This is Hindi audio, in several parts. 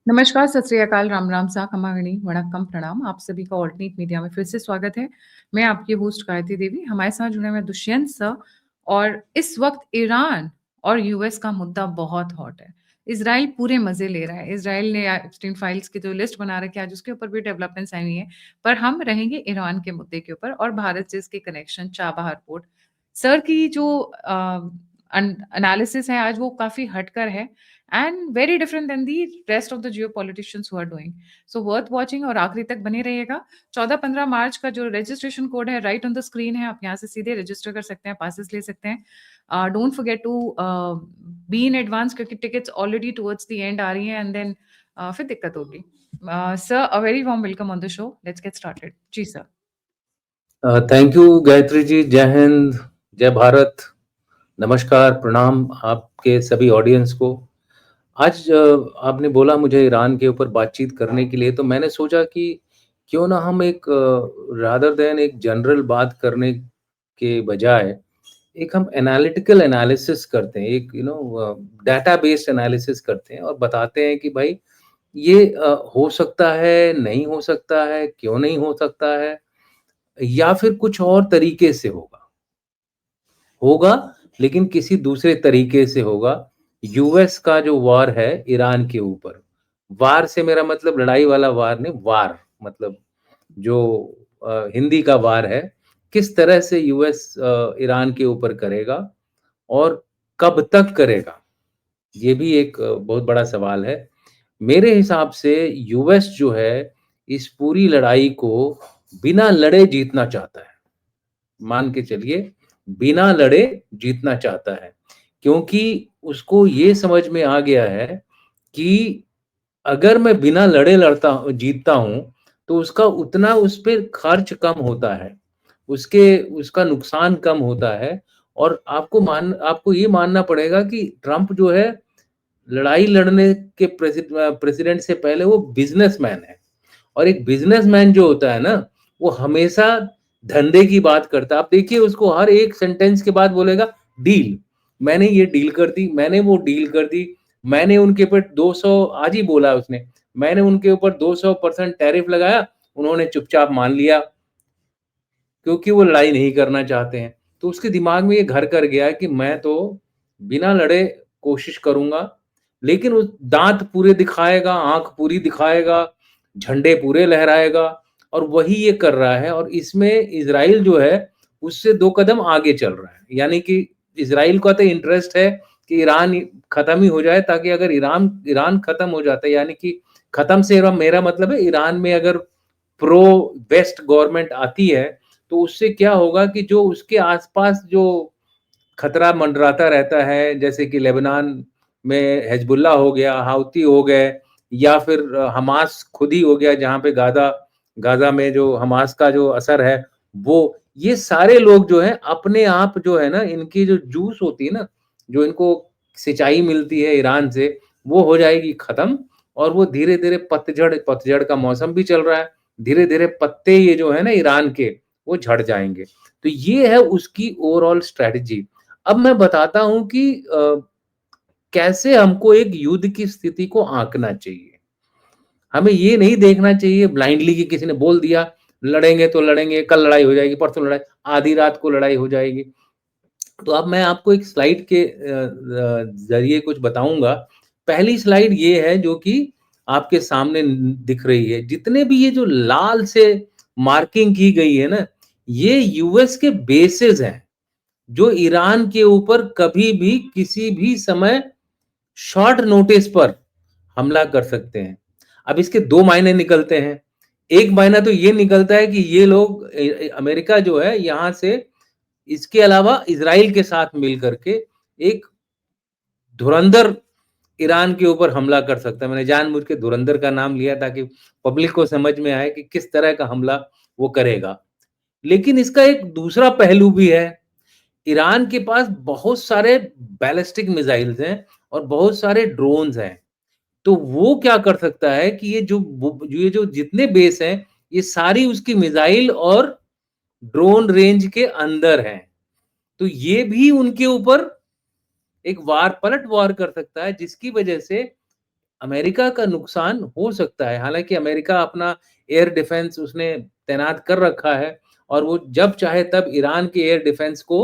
नमस्कार, सत श्री अकाल, राम राम सा, खमागणी, वणक्कम, प्रणाम। आप सभी का ऑल्टरनेट मीडिया में फिर से स्वागत है। मैं आपकी होस्ट गायत्री देवी, हमारे साथ जुड़े हुए हैं दुष्यंत सर। और इस वक्त ईरान और यूएस का मुद्दा बहुत हॉट है। इज़राइल पूरे मज़े ले रहा है। इज़राइल ने एप्स्टीन फाइल्स की जो लिस्ट बना रखी है, आज उसके ऊपर भी डेवलपमेंट्स आई हुई हैं। पर हम रहेंगे ईरान के मुद्दे के ऊपर और भारत से इसके कनेक्शन, चाबहार पोर्ट। सर की जो एनालिसिस है आज वो काफ़ी हटकर है and very different than the rest of the geopoliticians who are doing. So worth watching और आखिरी तक बने रहिएगा। 14-15 मार्च का जो रजिस्ट्रेशन कोड है राइट ऑन द स्क्रीन है, आप यहाँ से सीधे रजिस्टर कर सकते हैं, पासेस ले सकते हैं। Don't forget to be in advance क्योंकि tickets already towards the end आ रही हैं एंड देन फिर दिक्कत होगी। Sir, a very warm welcome on the show. Let's get started. जी sir. Thank you Gayatri ji. जय हिंद, जय भारत, नमस्कार, प्रणाम आपके सभी ऑडियंस को। आज आपने बोला मुझे ईरान के ऊपर बातचीत करने के लिए, तो मैंने सोचा कि क्यों ना हम एक रादर देन एक जनरल बात करने के बजाय एक हम एनालिटिकल एनालिसिस करते हैं, एक डाटा बेस्ड एनालिसिस करते हैं और बताते हैं कि भाई ये हो सकता है, नहीं हो सकता है, क्यों नहीं हो सकता है, या फिर कुछ और तरीके से होगा। होगा, लेकिन किसी दूसरे तरीके से होगा। यूएस का जो वार है ईरान के ऊपर, वार से मेरा मतलब लड़ाई वाला वार नहीं, वार मतलब जो हिंदी का वार है, किस तरह से यूएस ईरान के ऊपर करेगा और कब तक करेगा, ये भी एक बहुत बड़ा सवाल है। मेरे हिसाब से यूएस जो है, इस पूरी लड़ाई को बिना लड़े जीतना चाहता है। मान के चलिए, बिना लड़े जीतना चाहता है, क्योंकि उसको ये समझ में आ गया है कि अगर मैं बिना लड़े जीतता हूँ, तो उसका उतना उस पे खर्च कम होता है, उसका नुकसान कम होता है। और आपको ये मानना पड़ेगा कि ट्रम्प जो है, लड़ाई लड़ने के प्रेसिडेंट से पहले वो बिज़नेसमैन है। और एक बिज़नेसमैन जो होता है ना, वो हमेशा धंधे की बात करता है। आप देखिए, उसको हर एक सेंटेंस के बाद बोलेगा डील, मैंने ये डील कर दी, मैंने वो डील कर दी, मैंने उनके ऊपर 200, आज ही बोला उसने, मैंने उनके ऊपर 200% टैरिफ लगाया, उन्होंने चुपचाप मान लिया, क्योंकि वो लड़ाई नहीं करना चाहते हैं। तो उसके दिमाग में ये घर कर गया है कि मैं तो बिना लड़े कोशिश करूँगा, लेकिन उस दाँत पूरे दिखाएगा, आँख पूरी दिखाएगा, झंडे पूरे लहराएगा, और वही ये कर रहा है। और इसमें इज़राइल जो है, उससे 2 कदम आगे चल रहा है। यानी कि इज़राइल का तो इंटरेस्ट है कि ईरान खत्म ही हो जाए, ताकि अगर ईरान ईरान खत्म हो जाता है, यानी कि खत्म से मेरा मतलब है, ईरान में अगर प्रो वेस्ट गवर्नमेंट आती है, तो उससे क्या होगा कि जो उसके आसपास जो खतरा मंडराता रहता है, जैसे कि लेबनान में हिजबुल्लाह हो गया, हाउती हो गए, या फिर हमास खुद ही हो गया, जहाँ पे गाज़ा में जो हमास का जो असर है, वो ये सारे लोग जो हैं, अपने आप जो है ना, इनकी जो जूस होती है ना, जो इनको सिंचाई मिलती है ईरान से, वो हो जाएगी खत्म। और वो धीरे-धीरे पतझड़ का मौसम भी चल रहा है, धीरे-धीरे पत्ते ये जो है ना ईरान के, वो झड़ जाएँगे। तो ये है उसकी ओवरऑल स्ट्रैटेजी। अब मैं बताता हूँ कि कैसे हमको एक युद्ध की स्थिति को आँकना चाहिए। हमें ये नहीं देखना चाहिए ब्लाइंडली कि किसी ने बोल दिया, लड़ेंगे तो लड़ेंगे, कल लड़ाई हो जाएगी, परसों लड़ाई, आधी रात को लड़ाई हो जाएगी। तो अब मैं आपको एक स्लाइड के ज़रिए कुछ बताऊँगा। पहली स्लाइड ये है जो कि आपके सामने दिख रही है। जितने भी ये जो लाल से मार्किंग की गई है ना, ये यूएस के बेसेस हैं, जो ईरान के ऊपर कभी भी किसी भी समय शॉर्ट नोटिस पर हमला कर सकते हैं। अब इसके 2 मायने निकलते हैं। एक मायना तो ये निकलता है कि ये लोग अमेरिका जो है, यहाँ से इसके अलावा इज़राइल के साथ मिल करके एक धुरंधर ईरान के ऊपर हमला कर सकता है। मैंने जानबूझ के धुरंधर का नाम लिया ताकि पब्लिक को समझ में आए कि किस तरह का हमला वो करेगा। लेकिन इसका एक दूसरा पहलू भी है। ईरान के पास बहुत सारे बैलिस्टिक मिसाइल्स हैं और बहुत सारे ड्रोन्स हैं। तो वो क्या कर सकता है कि ये जो जितने बेस हैं, ये सारी उसकी मिसाइल और ड्रोन रेंज के अंदर हैं। तो ये भी उनके ऊपर एक पलट वार कर सकता है, जिसकी वजह से अमेरिका का नुकसान हो सकता है। हालाँकि अमेरिका अपना एयर डिफेंस उसने तैनात कर रखा है और वो जब चाहे तब ईरान के एयर डिफेंस को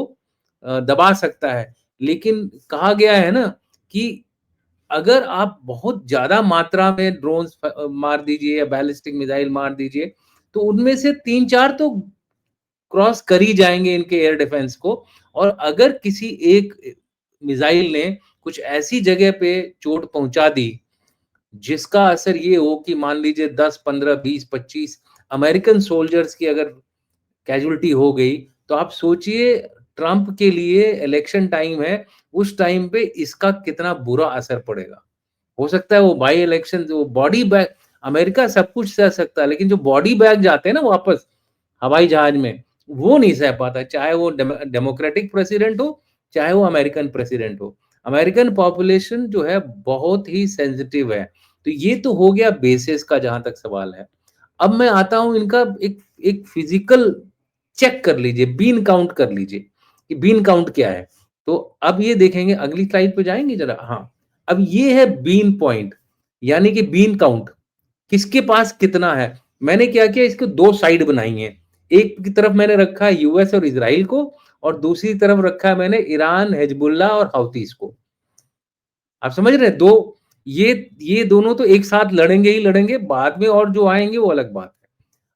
दबा सकता है। लेकिन कहा गया है ना कि अगर आप बहुत ज़्यादा मात्रा में ड्रोन्स मार दीजिए या बैलिस्टिक मिसाइल मार दीजिए, तो उनमें से 3-4 तो क्रॉस कर ही जाएँगे इनके एयर डिफेंस को। और अगर किसी एक मिसाइल ने कुछ ऐसी जगह पे चोट पहुँचा दी, जिसका असर ये हो कि मान लीजिए 10, 15, 20, 25 अमेरिकन सोल्जर्स की अगर कैजुअल्टी हो गई, तो आप सोचिए ट्रम्प के लिए इलेक्शन टाइम है, उस टाइम पे इसका कितना बुरा असर पड़ेगा। हो सकता है वो बाई इलेक्शन जो बॉडी बैग अमेरिका सब कुछ सह सकता है, लेकिन जो बॉडी बैग जाते हैं ना वापस हवाई जहाज में, वो नहीं सह पाता, चाहे वो डेमोक्रेटिक प्रेसिडेंट हो, चाहे वो अमेरिकन प्रेसिडेंट हो। अमेरिकन पॉपुलेशन जो है बहुत ही सेंसिटिव है। तो ये तो हो गया बेसिस का जहाँ तक सवाल है। अब मैं आता हूँ इनका एक एक फिजिकल चेक कर लीजिए, बीन काउंट कर लीजिए कि बीन काउंट क्या है। तो अब ये देखेंगे अगली स्लाइड पे जाएँगे ज़रा? हाँ, अब ये है बीन पॉइंट यानी कि बीन काउंट, किसके पास कितना है। मैंने क्या किया इसको 2 साइड बनाई हैं। एक की तरफ मैंने रखा है यूएस और इज़राइल को और दूसरी तरफ रखा है मैंने ईरान, हिज़्बुल्लाह और हौतीस को। आप समझ रहे हैं? 2 ये दोनों तो एक साथ लड़ेंगे ही लड़ेंगे, बाद में और जो आएँगे वो अलग बात है।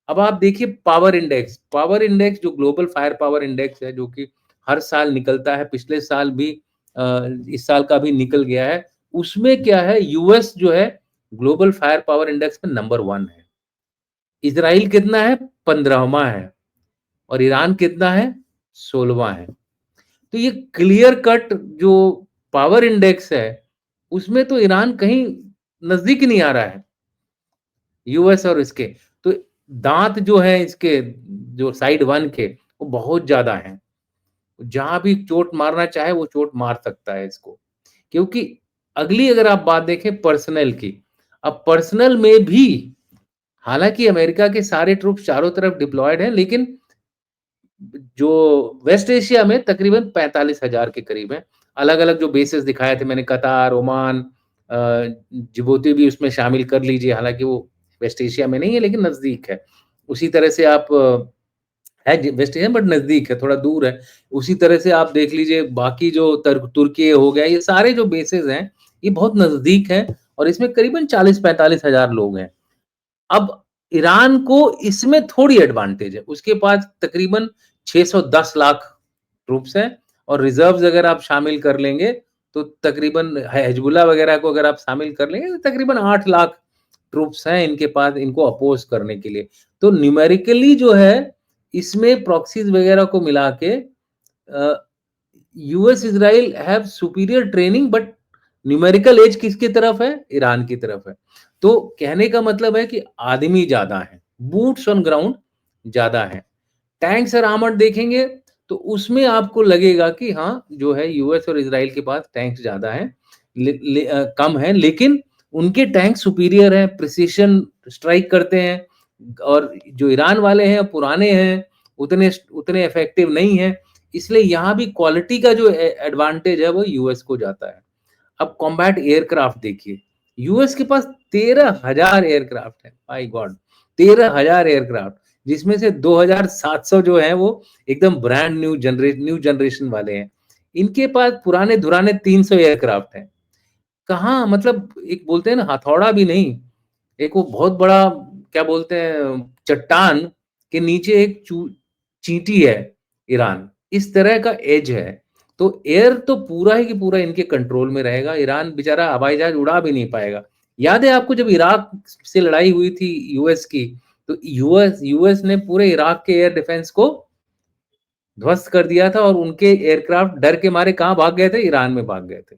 अब आप देखिए पावर इंडेक्स जो ग्लोबल फायर पावर इंडेक्स है जो कि हर साल निकलता है, पिछले साल भी इस साल का भी निकल गया है। उसमें क्या है यूएस जो है ग्लोबल फायर पावर इंडेक्स में नंबर 1 है। इज़राइल कितना है? 15वां है और ईरान कितना है? 16वां है। तो ये क्लियर कट जो पावर इंडेक्स है, उसमें तो ईरान कहीं नज़दीक नहीं आ रहा है, यूएस और इसके। तो दाँत जो है इसके जो साइड 1 के, वो बहुत ज़्यादा हैं। जहाँ भी चोट मारना चाहे वो चोट मार सकता है इसको। क्योंकि अगली अगर आप बात देखें पर्सनल की, अब पर्सनल में भी हालाँकि अमेरिका के सारे ट्रूप्स चारों तरफ डिप्लॉयड हैं, लेकिन जो वेस्ट एशिया में तकरीबन 45,000 के करीब हैं। अलग-अलग जो बेसेस दिखाए थे मैंने कतार, ओमान जिबूती भी उसमें शामिल कर लीजिए, हालाँकि वो वेस्ट एशिया में नहीं है लेकिन नज़दीक है। उसी तरह से आप है वेस्ट एशिया बट नज़दीक है, थोड़ा दूर है। उसी तरह से आप देख लीजिए बाकी जो तुर्की हो गया, ये सारे जो बेसेस हैं, ये बहुत नज़दीक हैं और इसमें करीबन 40-45 हज़ार लोग हैं। अब ईरान को इसमें थोड़ी एडवांटेज है, उसके पास तकरीबन 610 लाख ट्रूप्स हैं और रिज़र्व्स अगर आप शामिल कर लेंगे, तो तकरीबन हिज़्बुल्लाह वगैरह को अगर आप शामिल कर लेंगे, तो तकरीबन 8 लाख ट्रूप्स हैं इनके पास इनको अपोज़ करने के लिए। तो न्यूमेरिकली जो है, इसमें प्रॉक्सीज़ वगैरह को मिला के US Israel have superior training but numerical edge किसकी तरफ है? ईरान की तरफ है। तो कहने का मतलब है कि आदमी ज़्यादा हैं, बूट्स ऑन ग्राउंड ज़्यादा हैं। टैंक्स और आर्मर्ड देखेंगे तो उसमें आपको लगेगा कि हाँ, जो है यूएस और इज़राइल के पास टैंक्स ज़्यादा हैं, कम हैं लेकिन उनके टैंक सुपीरियर हैं, प्रिसिशन स्ट्राइक करते हैं और जो ईरान वाले हैं पुराने हैं, उतने उतने इफेक्टिव नहीं हैं। इसलिए यहाँ भी क्वालिटी का जो एडवांटेज है वो यूएस को जाता है। अब कॉम्बैट एयरक्राफ्ट देखिए, यूएस के पास 13,000 एयरक्राफ्ट है, माय गॉड! 13,000 एयरक्राफ्ट, जिसमें से 2,700 जो हैं वो एकदम ब्रांड न्यू जनरेशन वाले हैं। इनके पास पुराने-धुराने 300 एयरक्राफ्ट हैं। कहाँ मतलब एक बोलते हैं ना हथौड़ा भी नहीं, एक वो बहुत बड़ा क्या बोलते हैं चट्टान के नीचे एक चींटी है ईरान, इस तरह का एज है। तो एयर तो पूरा ही कि पूरा इनके कंट्रोल में रहेगा, ईरान बेचारा हवाई जहाज उड़ा भी नहीं पाएगा। याद है आपको जब इराक से लड़ाई हुई थी यूएस की, तो यूएस यूएस ने पूरे इराक के एयर डिफेंस को ध्वस्त कर दिया था और उनके एयरक्राफ्ट डर के मारे कहाँ भाग गए थे? ईरान में भाग गए थे।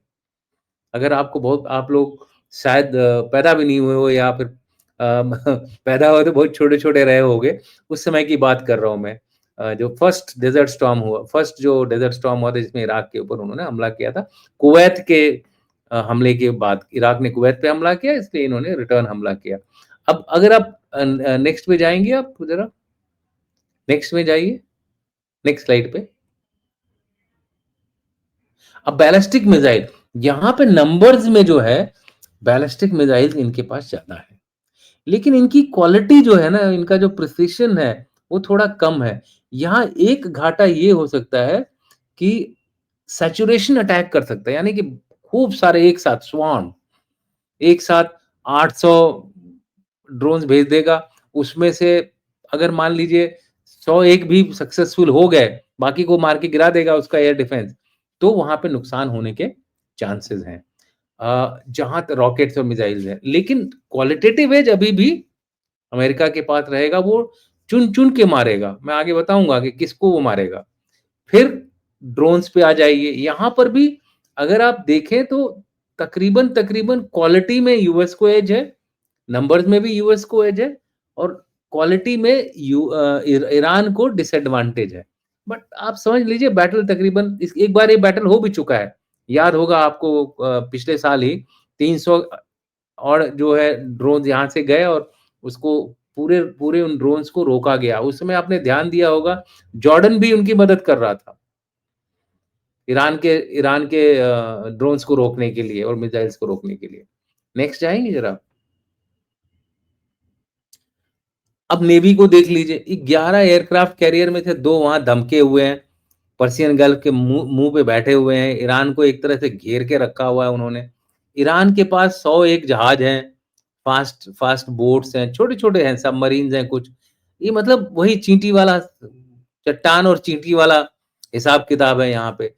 अगर आपको बहुत आप लोग शायद पैदा भी नहीं हुए हो या फिर पैदा हुए तो बहुत छोटे-छोटे रहे होंगे, उस समय की बात कर रहा हूँ मैं। जो फर्स्ट जो डेज़र्ट स्टॉर्म हुआ था जिसमें इराक के ऊपर उन्होंने हमला किया था। कुवैत के हमले के बाद इराक ने कुवैत पे हमला किया इसलिए इन्होंने रिटर्न हमला किया। अब अगर आप नेक्स्ट पे जाएँगे आप ज़रा? नेक्स्ट में जाइए, नेक्स्ट स्लाइड पे। अब बैलिस्टिक मिसाइल, यहाँ पे नंबर्स में जो है बैलिस्टिक मिसाइल्स इनके पास ज़्यादा है। लेकिन इनकी क्वालिटी जो है ना, इनका जो प्रिसिशन है, वो थोड़ा कम है। यहाँ एक घाटा ये हो सकता है कि सैचुरेशन अटैक कर सकता है, यानी कि खूब सारे एक साथ स्वार्म, एक साथ 800 ड्रोन्स भेज देगा, उसमें से अगर मान लीजिए 100 एक भी सक्सेसफुल हो गए, बाकी को मार के गिरा देगा उसका एयर डिफेंस, तो वहाँ पे नुकसान होने के चांसेस हैं। जहाँ त रॉकेट्स और मिसाइल्स हैं, लेकिन क्वालिटेटिव एज अभी भी अमेरिका के पास रहेगा, वो चुन-चुन के मारेगा। मैं आगे बताऊँगा कि किसको वो मारेगा। फिर ड्रोन्स पे आ जाइए, यहाँ पर भी अगर आप देखें तो तकरीबन-तकरीबन क्वालिटी में यूएस को एज है, नंबर्स में भी यूएस को एज है और क्वालिटी में ईरान को डिसएडवांटेज है। बट आप समझ लीजिए बैटल तकरीबन इस एक बार ये बैटल हो भी चुका है। याद होगा आपको पिछले साल ही 300 और जो है ड्रोन्स यहाँ से गए और उसको पूरे पूरे उन ड्रोन्स को रोका गया। उस समय आपने ध्यान दिया होगा, जॉर्डन भी उनकी मदद कर रहा था, ईरान के ड्रोन्स को रोकने के लिए और मिसाइल्स को रोकने के लिए। नेक्स्ट जाएँगे ज़रा? अब नेवी को देख लीजिए, 11 एयरक्राफ्ट कैरियर में से 2 वहाँ धमके हुए हैं, पर्शियन गल्फ के मुँह पे बैठे हुए हैं, ईरान को एक तरह से घेर के रखा हुआ है उन्होंने। ईरान के पास 101 जहाज हैं, फ़ास्ट फ़ास्ट बोट्स हैं, छोटे-छोटे हैं, सबमरीन्स हैं कुछ। ये मतलब वही चींटी वाला चट्टान और चींटी वाला हिसाब-किताब है यहाँ पे।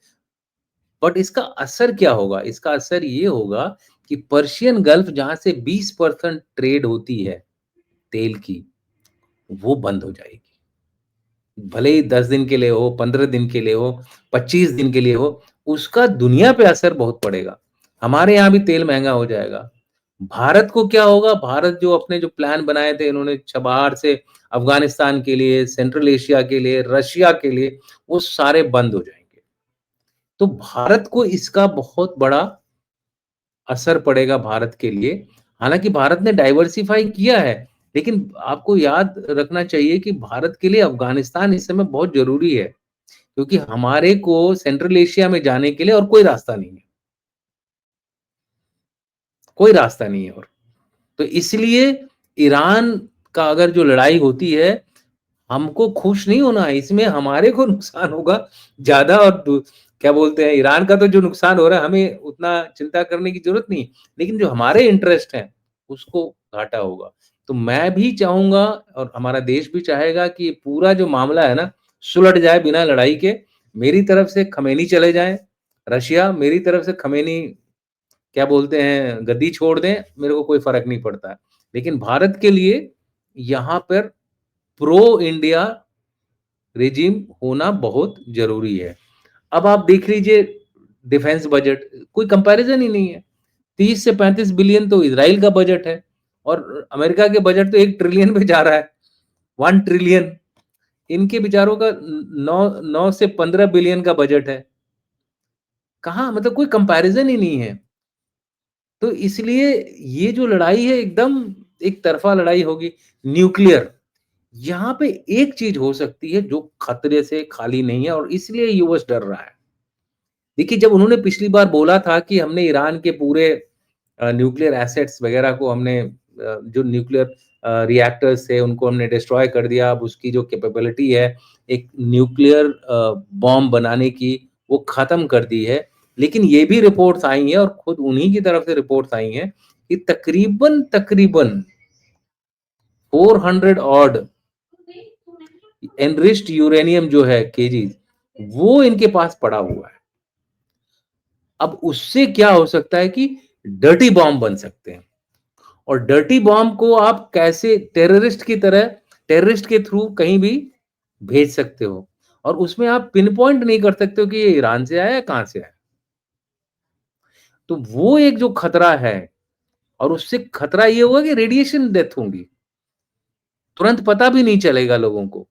बट इसका असर क्या होगा? इसका असर ये होगा कि पर्शियन गल्फ जहाँ से 20% ट्रेड होती है तेल की, वो बंद हो जाएगी। भले ही 10 दिन के लिए हो, 15 दिन के लिए हो, 25 दिन के लिए हो, उसका दुनिया पे असर बहुत पड़ेगा। हमारे यहाँ भी तेल महँगा हो जाएगा। भारत को क्या होगा? भारत जो अपने जो प्लान बनाए थे इन्होंने छबार से अफ़गानिस्तान के लिए, सेंट्रल एशिया के लिए, रशिया के लिए, वो सारे बंद हो जाएँगे। तो भारत को इसका बहुत बड़ा असर पड़ेगा भारत के लिए। हालाँकि भारत ने डाइवर्सिफ़ाई किया है, लेकिन आपको याद रखना चाहिए कि भारत के लिए अफ़गानिस्तान इस समय बहुत ज़रूरी है, क्योंकि हमारे को सेंट्रल एशिया में जाने के लिए और कोई रास्ता नहीं है, कोई रास्ता नहीं है और। तो इसलिए ईरान का अगर जो लड़ाई होती है, हमको खुश नहीं होना है, इसमें हमारे को नुकसान होगा ज़्यादा और क्या बोलते हैं, ईरान का तो जो नुकसान हो रहा है, हमें उतना चिंता करने की ज़रूरत नहीं है। लेकिन जो हमारे इंटरेस्ट हैं, उसको घाटा होगा। तो मैं भी चाहूँगा और हमारा देश भी चाहेगा कि ये पूरा जो मामला है ना, सुलझ जाए बिना लड़ाई के। मेरी तरफ से खमेनी चले जाएँ, रशिया मेरी तरफ से खमेनी क्या बोलते हैं, गद्दी छोड़ दें, मेरे को कोई फ़र्क नहीं पड़ता है। लेकिन भारत के लिए यहाँ पर प्रो इंडिया रेजिम होना बहुत ज़रूरी है। अब आप देख लीजिए डिफेंस बजट, कोई कंपैरिज़न ही नहीं है। 30 से 35 बिलियन तो इज़राइल का बजट है और अमेरिका के बजट तो 1 ट्रिलियन पे जा रहा है, 1 ट्रिलियन। इनके बेचारों का 9 से 15 बिलियन का बजट है। कहाँ मतलब कोई कंपैरिज़न ही नहीं है। तो इसलिए ये जो लड़ाई है एकदम एक तरफ़ा लड़ाई होगी। न्यूक्लियर, यहाँ पे एक चीज़ हो सकती है जो खतरे से खाली नहीं है और इसलिए यूएस डर रहा है। देखिए, जब उन्होंने पिछली बार बोला था कि हमने ईरान के पूरे न्यूक्लियर एसेट्स वगैरह को हमने जो न्यूक्लियर रिएक्टर्स थे उनको हमने डिस्ट्रॉय कर दिया, अब उसकी जो कैपेबिलिटी है एक न्यूक्लियर बॉम्ब बनाने की, वो ख़त्म कर दी है। लेकिन ये भी रिपोर्ट्स आई हैं और खुद उन्हीं की तरफ से रिपोर्ट्स आई हैं कि तकरीबन 400 ऑड एनरिच्ड यूरेनियम जो है केजीज़, वो इनके पास पड़ा हुआ है। अब उससे क्या हो सकता है कि डर्टी बॉम्ब बन सकते हैं और डर्टी बॉम्ब को आप कैसे टेररिस्ट के थ्रू कहीं भी भेज सकते हो और उसमें आप पिन पॉइंट नहीं कर सकते हो कि ये ईरान से आया है, कहाँ से आया। तो वो एक जो खतरा है और उससे खतरा ये होगा कि रेडिएशन डेथ होंगी, तुरंत पता भी नहीं चलेगा लोगों को।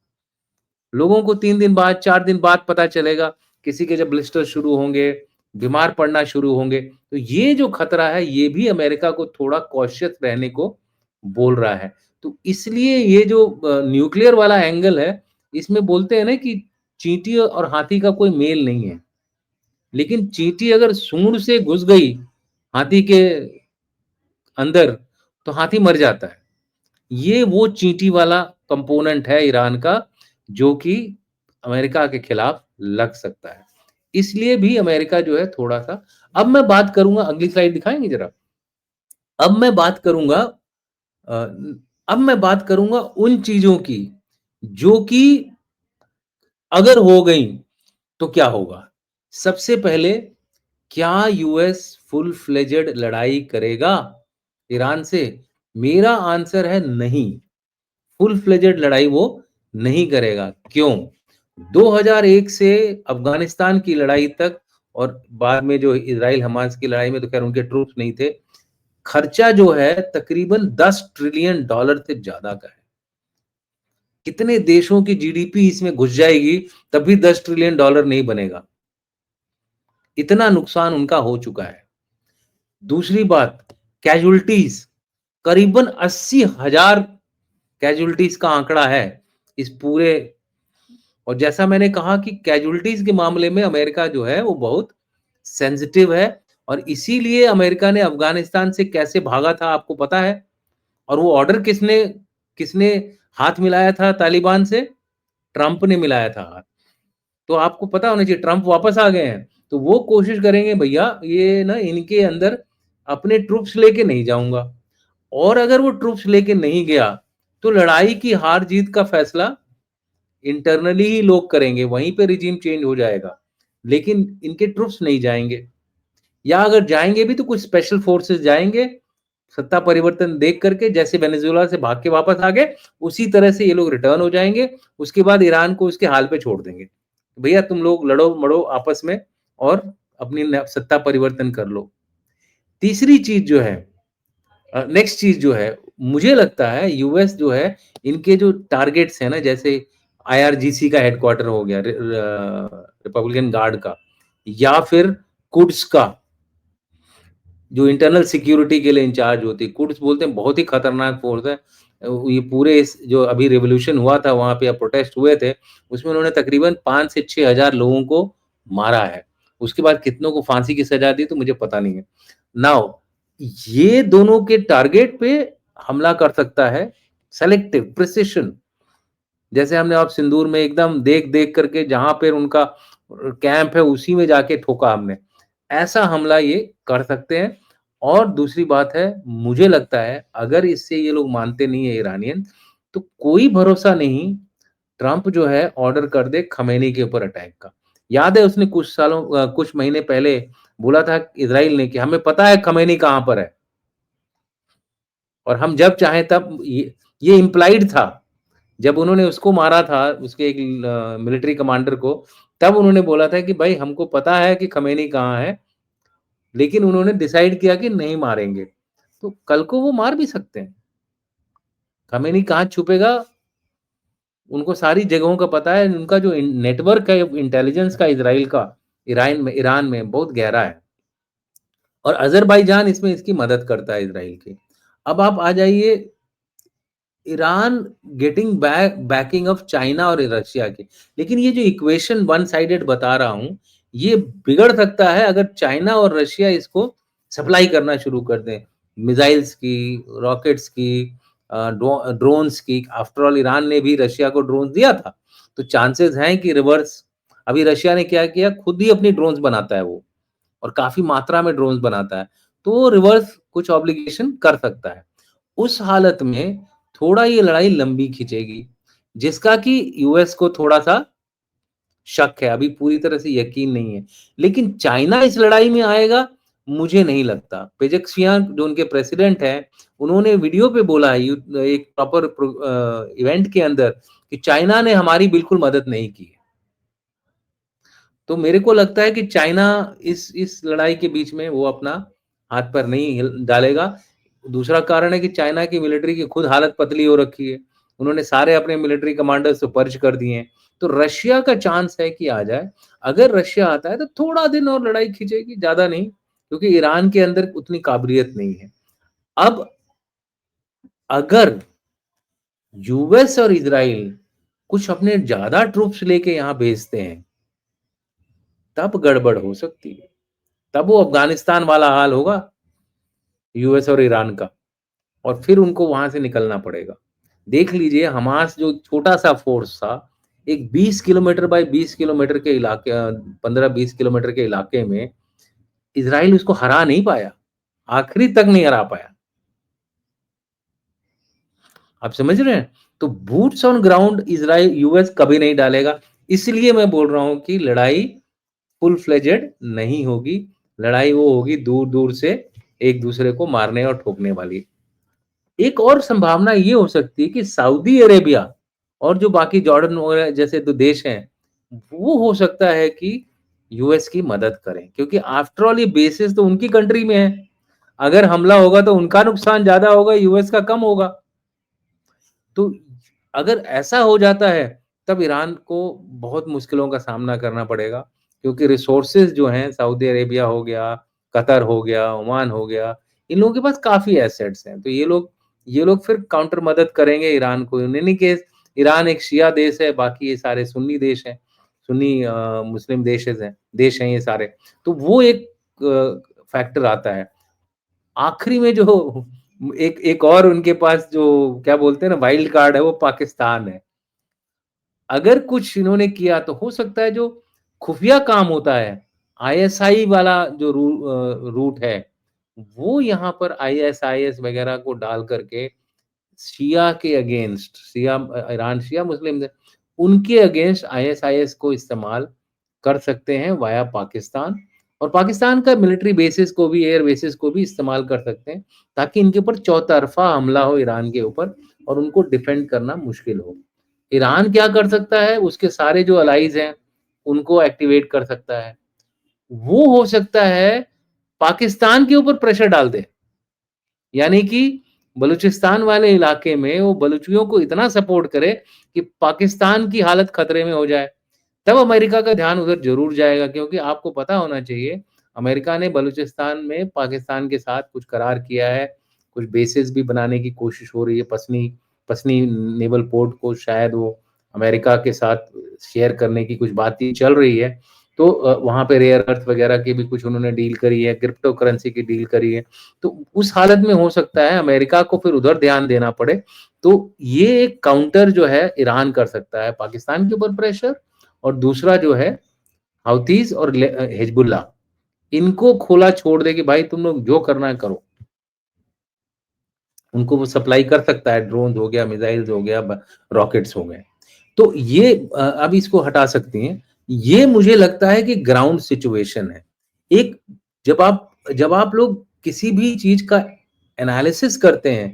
लोगों को 3 दिन बाद, 4 दिन बाद पता चलेगा, किसी के जब ब्लिस्टर शुरू होंगे, बीमार पड़ना शुरू होंगे। तो ये जो खतरा है, ये भी अमेरिका को थोड़ा कॉशियस रहने को बोल रहा है। तो इसलिए ये जो न्यूक्लियर वाला एंगल है, इसमें बोलते हैं ना कि चींटी और हाथी का कोई मेल नहीं है। लेकिन चींटी अगर सूंड से घुस गई हाथी के अंदर तो हाथी मर जाता है। ये वो चींटी वाला कंपोनेंट है ईरान का, जो कि अमेरिका के खिलाफ लग सकता है। इसलिए भी अमेरिका जो है थोड़ा-सा, अब मैं बात करूँगा, अगली स्लाइड दिखाएँगे ज़रा? अब मैं बात करूँगा अ, अब मैं बात करूँगा उन चीज़ों की, जो कि अगर हो गई तो क्या होगा? सबसे पहले, क्या यूएस फुल फ्लेजेड लड़ाई करेगा ईरान से? मेरा आंसर है नहीं। फुल फ्लेजेड लड़ाई वो नहीं करेगा। क्यों? 2001 से अफ़गानिस्तान की लड़ाई तक और बाद में जो इज़राइल हमास की लड़ाई में तो ख़ैर उनके ट्रूप्स नहीं थे। खर्चा जो है तकरीबन $10 ट्रिलियन से ज़्यादा का है। कितने देशों की जीडीपी इसमें घुस जाएगी, तब भी $10 ट्रिलियन नहीं बनेगा। इतना नुकसान उनका हो चुका है। दूसरी बात, कैजुअल्टीज़ करीबन 80,000 कैजुअल्टीज़ का आंकड़ा है इस पूरे। और जैसा मैंने कहा कि कैजुअल्टीज़ के मामले में अमेरिका जो है वो बहुत सेंसिटिव है, और इसीलिए अमेरिका ने अफ़गानिस्तान से कैसे भागा था आपको पता है? और वो ऑर्डर किसने किसने हाथ मिलाया था तालिबान से? ट्रंप ने मिलाया था हाथ। तो आपको पता होना चाहिए ट्रंप वापस आ गए हैं, तो वो कोशिश करेंगे भैया ये ना इनके अंदर अपने ट्रूप्स लेके नहीं जाऊँगा, और अगर वो ट्रूप्स लेके नहीं गया, तो लड़ाई की हार-जीत का फैसला इंटरनली ही लोग करेंगे, वहीं पे रिजीम चेंज हो जाएगा। लेकिन इनके ट्रूप्स नहीं जाएँगे, या अगर जाएँगे भी तो कुछ स्पेशल फोर्सेस जाएँगे, सत्ता परिवर्तन देख करके, जैसे वेनेजुएला से भाग के वापस आ गए, उसी तरह से ये लोग रिटर्न हो जाएँगे, उसके बाद ईरान को उसके हाल पे छोड़ देंगे। भैया तुम लोग लड़ो-मड़ो आपस में और अपनी न सत्ता परिवर्तन कर लो। तीसरी चीज़ जो है, नेक्स्ट चीज़ जो है, मुझे लगता है यूएस जो है, इनके जो टारगेट्स हैं ना, जैसे आईआरजीसी का हेडक्वार्टर हो गया, रिपब्लिकन गार्ड का, या फिर कुड्स का, जो इंटरनल सिक्योरिटी के लिए इंचार्ज होती है। कुड्स बोलते हैं बहुत ही खतरनाक फ़ोर्स है। ये पूरे इस जो अभी रिवॉल्यूशन हुआ था वहाँ पे, या प्रोटेस्ट हुए थे, उसमें उन्होंने तकरीबन 5 से 6 हज़ार लोगों को मारा है। उसके बाद कितनों को फांसी की सज़ा दी तो मुझे पता नहीं है। नाउ ये दोनों के टारगेट पे हमला कर सकता है, सेलेक्टिव प्रिसिशन, जैसे हमने अब सिंदूर में एकदम देख-देख करके जहाँ पे उनका कैंप है उसी में जाके ठोका हमने। ऐसा हमला ये कर सकते हैं। और दूसरी बात है, मुझे लगता है अगर इससे ये लोग मानते नहीं है ईरानियन, तो कोई भरोसा नहीं ट्रंप जो है ऑर्डर कर दे खमेनी के ऊपर अटैक का। याद है उसने कुछ महीने पहले बोला था इज़राइल ने कि हमें पता है खमेनी कहाँ पर है, और हम जब चाहें तब ये इम्प्लाइड था। जब उन्होंने उसको मारा था, उसके एक मिलिट्री कमांडर को, तब उन्होंने बोला था कि भाई हमको पता है कि खमेनी कहाँ है, लेकिन उन्होंने डिसाइड किया कि नहीं मारेंगे। तो कल को वो मार भी सकते हैं। खमेनी कहाँ छुपेगा, उनको सारी जगहों का पता है। उनका जो नेटवर्क है इंटेलिजेंस का इज़राइल का, ईरान में बहुत गहरा है, और अज़रबैजान इसमें इसकी मदद करता है इज़राइल की। अब आप आ जाइए Iran getting banking of China और रशिया की। लेकिन ये जो इक्वेशन वन साइडेड बता रहा हूँ, ये बिगड़ सकता है अगर चाइना और रशिया इसको सप्लाई करना शुरू कर दें। मिसाइल्स की, रॉकेट्स की, ड्रोन्स की। आफ्टर ऑल ईरान ने भी रशिया को ड्रोन्स दिया था। तो चांसेस हैं कि रिवर्स, अभी रशिया ने क्या किया, खुद ही अपनी ड्रोन्स बनाता है वो, और काफ़ी मात्रा में ड्रोन्स बनाता है। तो वो रिवर्स कुछ ऑब्लिगेशन कर सकता है। उस हालत में थोड़ा ये लड़ाई लंबी खिंचेगी, जिसका कि यूएस को थोड़ा-सा शक है, अभी पूरी तरह से यकीन नहीं है। लेकिन चाइना इस लड़ाई में आएगा, मुझे नहीं लगता। पेज़ेक्शियान जो उनके प्रेसिडेंट हैं, उन्होंने वीडियो पे बोला है एक प्रॉपर इवेंट के अंदर कि चाइना ने हमारी बिल्कुल मदद नहीं की है। तो मेरे को लगता है कि चाइना इस लड़ाई के बीच में वो अपना हाथ पैर नहीं हिल डालेगा। दूसरा कारण है कि चाइना की मिलिट्री की खुद हालत पतली हो रखी है। उन्होंने सारे अपने मिलिट्री कमांडर्स को पर्च कर दिए हैं। तो रशिया का चांस है कि आ जाए। अगर रशिया आता है तो थोड़ा दिन और लड़ाई खींचेगी, ज़्यादा नहीं, क्योंकि ईरान के अंदर उतनी काबिलियत नहीं है। अब अगर यूएस और इज़राइल कुछ अपने ज़्यादा ट्रूप्स लेके यहाँ भेजते हैं, तब गड़बड़ हो सकती है। तब वो अफ़गानिस्तान वाला हाल होगा। यूएस और ईरान का, और फिर उनको वहां से निकलना पड़ेगा। देख लीजिए, हमास जो छोटा सा फोर्स था, एक 20 किलोमीटर बाय 20 किलोमीटर के इलाके, 15-20 किलोमीटर के इलाके में इजराइल उसको हरा नहीं पाया, आखिरी तक नहीं हरा पाया। आप समझ रहे हैं? तो boots on ground Israel US कभी नहीं डालेगा। इसलिए मैं बोल रहा हूं कि लड़ाई फुल फ्लेजेड नहीं होगी। लड़ाई वो होगी दूर दूर से एक दूसरे को मारने और ठोकने वाली। एक और संभावना ये हो सकती है कि सऊदी अरेबिया और जो बाकी जॉर्डन वगैरह जैसे जो देश हैं, वो हो सकता है कि यूएस की मदद करें, क्योंकि आफ्टर ऑल ये बेसिस तो उनकी कंट्री में है। अगर हमला होगा तो उनका नुकसान ज्यादा होगा, यूएस का कम होगा। तो अगर ऐसा हो जाता है, तब ईरान को बहुत मुश्किलों का सामना करना पड़ेगा, क्योंकि रिसोर्सेज जो हैं, सऊदी अरेबिया हो गया, कतर हो गया, ओमान हो गया, इन लोगों के पास काफ़ी एसेट्स हैं। तो ये लोग फिर काउंटर मदद करेंगे ईरान को। इन एनी केस ईरान एक शिया देश है, बाकी ये सारे सुन्नी देश हैं, सुन्नी मुस्लिम देश हैं ये सारे। तो वो एक फैक्टर आता है। आखिरी में जो एक एक और उनके पास जो क्या बोलते हैं ना वाइल्ड कार्ड है, वो पाकिस्तान है। अगर कुछ इन्होंने किया तो हो सकता है जो खुफिया काम होता है, आईएसआई वाला जो रूट है, वो यहाँ पर आईएसआईएस वगैरह को डाल करके शिया के अगेंस्ट, ईरान शिया मुस्लिम है, उनके अगेंस्ट आईएसआईएस को इस्तेमाल कर सकते हैं वाया पाकिस्तान, और पाकिस्तान का मिलिट्री बेसिस को भी, एयर बेसिस को भी इस्तेमाल कर सकते हैं, ताकि इनके ऊपर चौतरफा हमला हो ईरान के ऊपर और उनको डिफेंड करना मुश्किल हो। ईरान क्या कर सकता है, उसके सारे जो अलाइज हैं उनको एक्टिवेट कर सकता है। वो हो सकता है पाकिस्तान के ऊपर प्रेशर डाल दे, यानी कि बलूचिस्तान वाले इलाके में वो बलूचियों को इतना सपोर्ट करे कि पाकिस्तान की हालत खतरे में हो जाए। तब अमेरिका का ध्यान उधर जरूर जाएगा, क्योंकि आपको पता होना चाहिए अमेरिका ने बलूचिस्तान में पाकिस्तान के साथ कुछ करार किया है, कुछ बेसेस भी बनाने की कोशिश हो रही है। पसनी पसनी नेवल पोर्ट को शायद वो अमेरिका के साथ शेयर करने की कुछ बातें चल रही है। तो वहाँ पे रेयर अर्थ वगैरह की भी कुछ उन्होंने डील करी है, क्रिप्टो करेंसी की डील करी है। तो उस हालत में हो सकता है अमेरिका को फिर उधर ध्यान देना पड़े। तो ये एक काउंटर जो है ईरान कर सकता है पाकिस्तान के ऊपर प्रेशर, और दूसरा जो है हाउथीज और हिजबुल्लाह, इनको खुला छोड़ दे कि भाई तुम लोग जो करना है करो। उनको वो सप्लाई कर सकता है, ड्रोन हो गया, मिसाइल्स हो गया, रॉकेट्स हो गए। तो ये अब इसको हटा सकती हैं। ये मुझे लगता है कि ग्राउंड सिचुएशन है। एक जब आप लोग किसी भी चीज का एनालिसिस करते हैं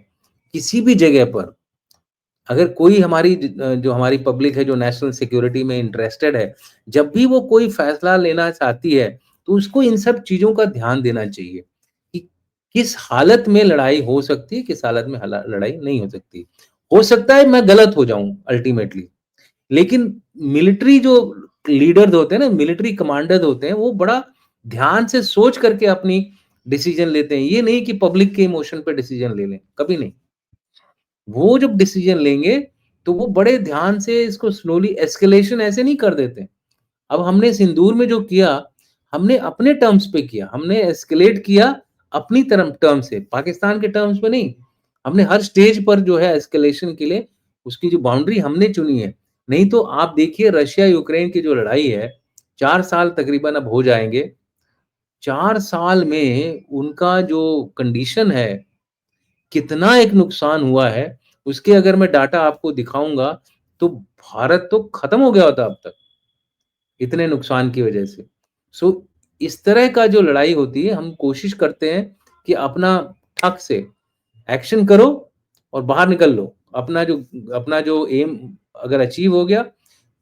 किसी भी जगह पर, अगर कोई जो हमारी पब्लिक है जो नेशनल सिक्योरिटी में इंटरेस्टेड है, जब भी वो कोई फैसला लेना चाहती है, तो उसको इन सब चीजों का ध्यान देना चाहिए कि किस हालत में लड़ाई हो सकती है, किस हालत में लड़ाई नहीं हो सकती। हो सकता है मैं गलत हो जाऊं अल्टीमेटली, लेकिन मिलिट्री जो लीडर्स होते हैं ना, मिलिट्री कमांडर होते हैं, वो बड़ा ध्यान से सोच करके अपनी डिसीजन लेते हैं। ये नहीं कि पब्लिक के इमोशन पे डिसीजन ले लें, कभी नहीं। वो जब डिसीजन लेंगे तो वो बड़े ध्यान से इसको स्लोली, एस्केलेशन ऐसे नहीं कर देते। अब हमने सिंदूर में जो किया, हमने अपने टर्म्स पे किया, हमने एस्केलेट किया अपनी टर्म से, पाकिस्तान के टर्म्स पे नहीं। हमने हर स्टेज पर जो है एस्केलेशन के लिए उसकी जो बाउंड्री हमने चुनी है। नहीं तो आप देखिए रशिया यूक्रेन की जो लड़ाई है, 4 साल तकरीबन अब हो जाएंगे। 4 साल में उनका जो कंडीशन है, कितना एक नुकसान हुआ है, उसके अगर मैं डाटा आपको दिखाऊंगा तो भारत तो खत्म हो गया होता अब तक, इतने नुकसान की वजह से। सो इस तरह का जो लड़ाई होती है, हम कोशिश करते हैं कि अपना ठक से एक्शन करो और बाहर निकल लो। अपना जो एम अगर अचीव हो गया,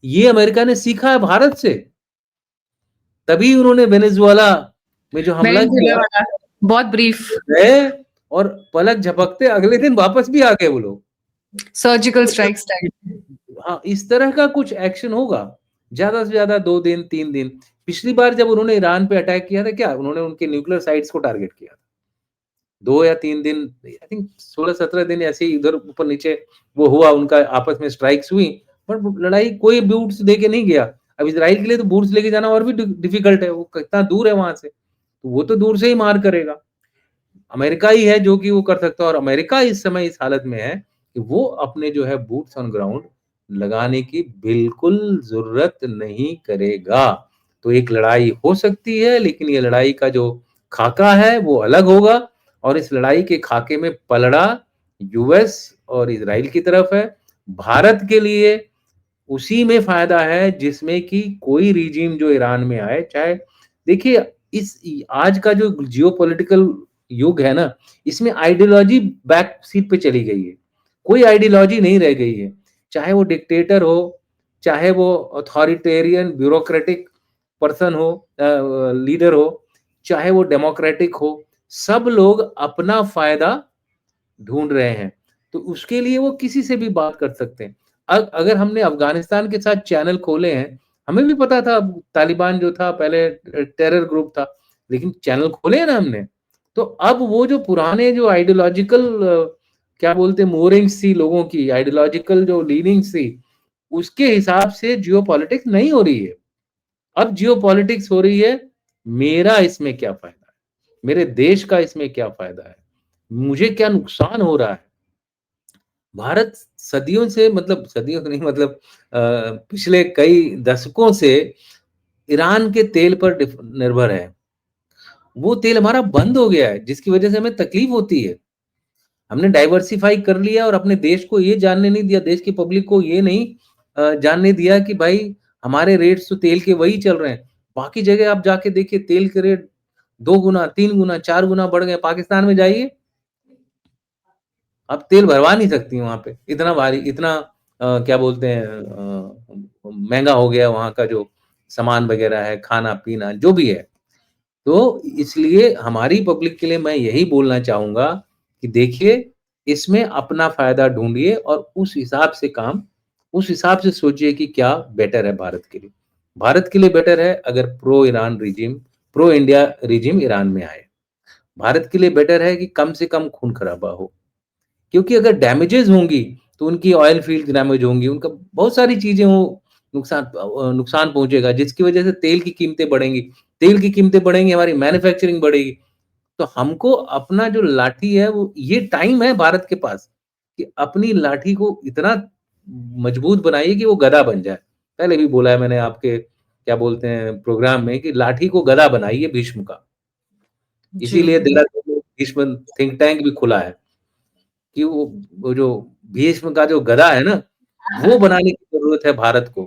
ये अमेरिका ने सीखा है भारत से, तभी उन्होंने वेनेजुएला में जो हमला वेनेजुएला किया, वाला बहुत ब्रीफ गए और पलक झपकते अगले दिन वापस भी आ गए वो लोग। Surgical strike style. हाँ, इस तरह का कुछ एक्शन होगा, ज्यादा से ज्यादा 2 दिन 3 दिन। पिछली बार जब उन्होंने ईरान पे अटैक किया था, क्या उन्होंने उनके न्यूक्लियर साइट्स को टारगेट किया था? 2 या 3 दिन, आई थिंक 16-17 दिन ऐसे ही इधर ऊपर नीचे वो हुआ, उनका आपस में स्ट्राइक्स हुई, पर लड़ाई कोई बूट्स देके नहीं गया। अब इसराइल के लिए तो बूट्स लेके जाना और भी डिफिकल्ट है, वो कितना दूर है वहां से, तो वो तो दूर से ही मार करेगा। अमेरिका ही है जो कि वो कर सकता है, और अमेरिका इस समय इस हालत में है कि वो अपने जो है बूट्स ऑन ग्राउंड लगाने की बिल्कुल ज़रूरत नहीं करेगा। तो एक लड़ाई हो सकती है, लेकिन ये लड़ाई का जो खाका है वो अलग होगा, और इस लड़ाई के खाके में पलड़ा यूएस और इज़राइल की तरफ है। भारत के लिए उसी में फ़ायदा है जिसमें कि कोई रिजीम जो ईरान में आए, चाहे देखिए इस आज का जो जियोपॉलिटिकल युग है ना, इसमें आइडियोलॉजी बैक सीट पे चली गई है। कोई आइडियोलॉजी नहीं रह गई है। चाहे वो डिक्टेटर हो, चाहे वो अथॉरिटेरियन ब्यूरोक्रेटिक पर्सन हो, लीडर हो, चाहे वो डेमोक्रेटिक हो, सब लोग अपना फ़ायदा ढूँढ रहे हैं। तो उसके लिए वो किसी से भी बात कर सकते हैं। अगर हमने अफ़गानिस्तान के साथ चैनल खोले हैं, हमें भी पता था तालिबान जो था पहले टेरर ग्रुप था, लेकिन चैनल खोले हैं ना हमने, तो अब वो जो पुराने जो आइडियोलॉजिकल क्या बोलते हैं मोरिंग्स थी लोगों की, आइडियोलॉजिकल जो लीनिंग्स थी, उसके हिसाब से जियोपॉलिटिक्स नहीं हो रही है। अब जियोपॉलिटिक्स हो रही है, मेरा इसमें क्या फ़ायदा है? मेरे देश का इसमें क्या फ़ायदा है? मुझे क्या नुकसान हो रहा है? भारत सदियों से, मतलब सदियों नहीं, मतलब पिछले कई दशकों से ईरान के तेल पर निर्भर है। वो तेल हमारा बंद हो गया है, जिसकी वजह से हमें तकलीफ होती है। हमने डाइवर्सिफ़ाई कर लिया और अपने देश को ये जानने नहीं दिया, देश की पब्लिक को ये नहीं जानने दिया कि भाई हमारे रेट्स तो तेल के वही चल रहे हैं। बाकी जगह आप जाके देखिए तेल के रेट 2 गुना, 3 गुना, 4 गुना बढ़ गए। पाकिस्तान में जाइए, आप तेल भरवा नहीं सकती वहाँ पे। इतना भारी, इतना क्या बोलते हैं महँगा हो गया वहाँ का जो सामान वग़ैरह है, खाना-पीना जो भी है। तो इसलिए हमारी पब्लिक के लिए मैं यही बोलना चाहूँगा कि देखिए, इसमें अपना फ़ायदा ढूँढिए और उस हिसाब से सोचिए कि क्या बेटर है भारत के लिए। भारत के लिए बेटर है अगर प्रो इंडिया रिजिम ईरान में आए। भारत के लिए बेटर है कि कम से कम खून-खराबा हो। क्योंकि अगर डैमेजेज़ होंगी, तो उनकी ऑयल फ़ील्ड डैमेज होंगी, उनका बहुत सारी चीज़ें हो नुकसान पहुँचेगा, जिसकी वजह से तेल की कीमतें बढ़ेंगी। तेल की कीमतें बढ़ेंगी, हमारी मैन्युफैक्चरिंग बढ़ेगी। तो हमको अपना जो लाठी है वो ये टाइम है भारत के पास कि अपनी लाठी को इतना मजबूत बनाइए कि वो गदा बन जाए। पहले भी बोला है मैंने आपके क्या बोलते हैं प्रोग्राम में कि लाठी को गदा बनाइए भीष्म का। जी। इसीलिए देहरादून में भीष्म थिंक टैंक भी खुला है। कि वो जो भीष्म का जो गदा है ना, वो बनाने की ज़रूरत है भारत को।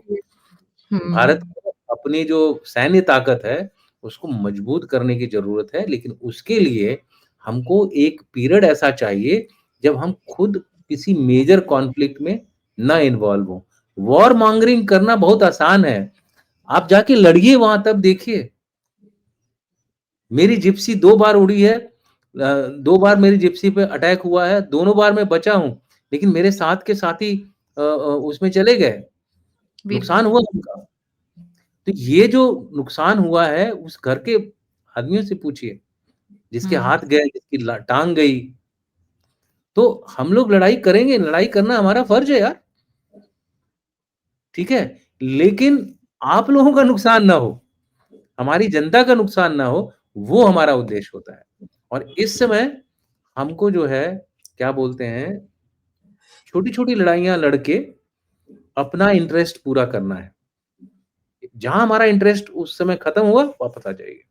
भारत हुँ। को अपनी जो सैन्य ताकत है, उसको मजबूत करने की ज़रूरत है, लेकिन उसके लिए हमको एक पीरियड ऐसा चाहिए, जब हम खुद किसी मेजर कॉन्फ्लिक्ट में ना इन्वॉल्व हों। वॉर मॉन्गरिंग करना बहुत आसान है। आप जाके लड़िए वहाँ तब देखिए। मेरी जिप्सी 2 बार उड़ी है। 2 बार मेरी जिप्सी पे अटैक हुआ है, दोनों बार मैं बचा हूँ, लेकिन मेरे साथ के साथी उसमें चले गए, वीर नुकसान हुआ उनका। तो ये जो नुकसान हुआ है, उस घर के आदमियों से पूछिए, जिसके हुँ। हाथ गए, जिसकी टाँग गई, तो हम लोग लड़ाई करेंगे, लड़ाई करना हमारा फ़र्ज़ है यार, ठीक है? लेकिन आप लोगों का नुकसान ना हो, हमारी जनता का नुकसान ना हो, वो हमारा उद्देश्य होता है। और इस समय हमको जो है, क्या बोलते हैं, छोटी-छोटी लड़ाइयाँ लड़ के अपना इंटरेस्ट पूरा करना है। जहाँ हमारा इंटरेस्ट उस समय खत्म हुआ, वापस आ जाइए।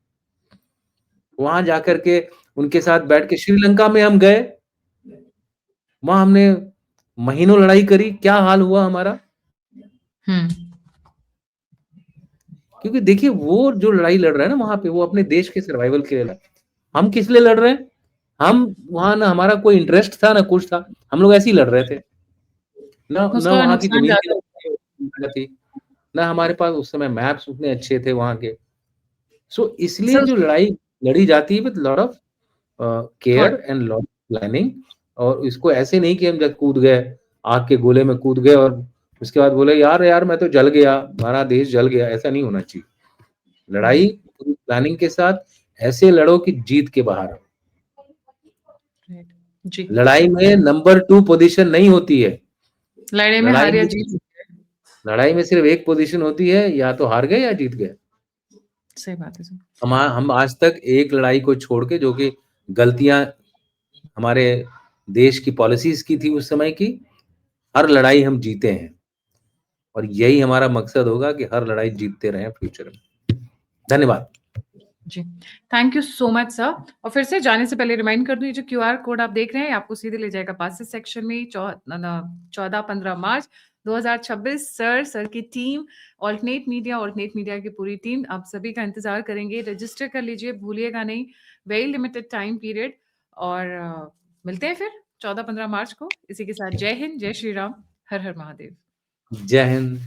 वहाँ जाकर के उनके साथ बैठ के श्रीलंका में हम गए, वहाँ हमने महीनों लड़ाई करी, क्या हाल हुआ हमारा? हुँ। क्योंकि देखिए वो जो लड़ाई लड़ रहा है ना वहाँ पे, वो अपने देश के सर्वाइवल के लिए लड़, हम किस लिए लड़ रहे हैं? हम वहाँ ना हमारा कोई इंटरेस्ट था, ना कुछ था, हम लोग ऐसे ही लड़ रहे थे। ना ना उसका वहाँ की नुकसान ज़मीन की ज़्यादा होता है। थी, ना हमारे पास उस समय मैप्स उतने अच्छे थे वहाँ के। सो इसलिए सर जो लड़ाई लड़ी जाती है with lot of thought care and lot planning, और इसको ऐसे नहीं कि हम जब कूद गए, आग के गोले में कूद गए और उसके बाद बोले यार यार मैं तो जल गया, हमारा देश जल गया, ऐसा नहीं होना चाहिए। लड़ाई राइट, पूरी प्लानिंग के साथ ऐसे लड़ो कि जीत के बाहर आओ। राइट। जी। लड़ाई में नंबर 2 पोज़ीशन नहीं होती है। लड़ाई में लड़ाई हार या में जीत लड़ाई में सिर्फ़ एक पोज़ीशन होती है, या तो हार गए या जीत गए। सही बात है सर। हम आज तक एक लड़ाई को छोड़ के, जो कि गलतियाँ हमारे देश की पॉलिसीज की थी उस समय की, हर लड़ाई हम जीते हैं और यही हमारा मकसद होगा कि हर लड़ाई जीतते रहें फ्यूचर में। धन्यवाद। जी, thank you so much sir. और फिर से जाने से पहले रिमाइंड कर दूं, ये जो क्यूआर कोड आप देख रहे हैं, आपको सीधे ले जाएगा पासेस सेक्शन में। 14-15 मार्च 2026 सर की टीम, ऑल्टरनेट मीडिया की पूरी टीम आप सभी का इंतजार करेंगे। रजिस्टर कर लीजिए, भूलिएगा नहीं, वेरी लिमिटेड टाइम पीरियड। और मिलते हैं फिर 14-15 मार्च को। इसी के साथ जय हिंद, जय श्री राम, हर हर महादेव। जय हिंद।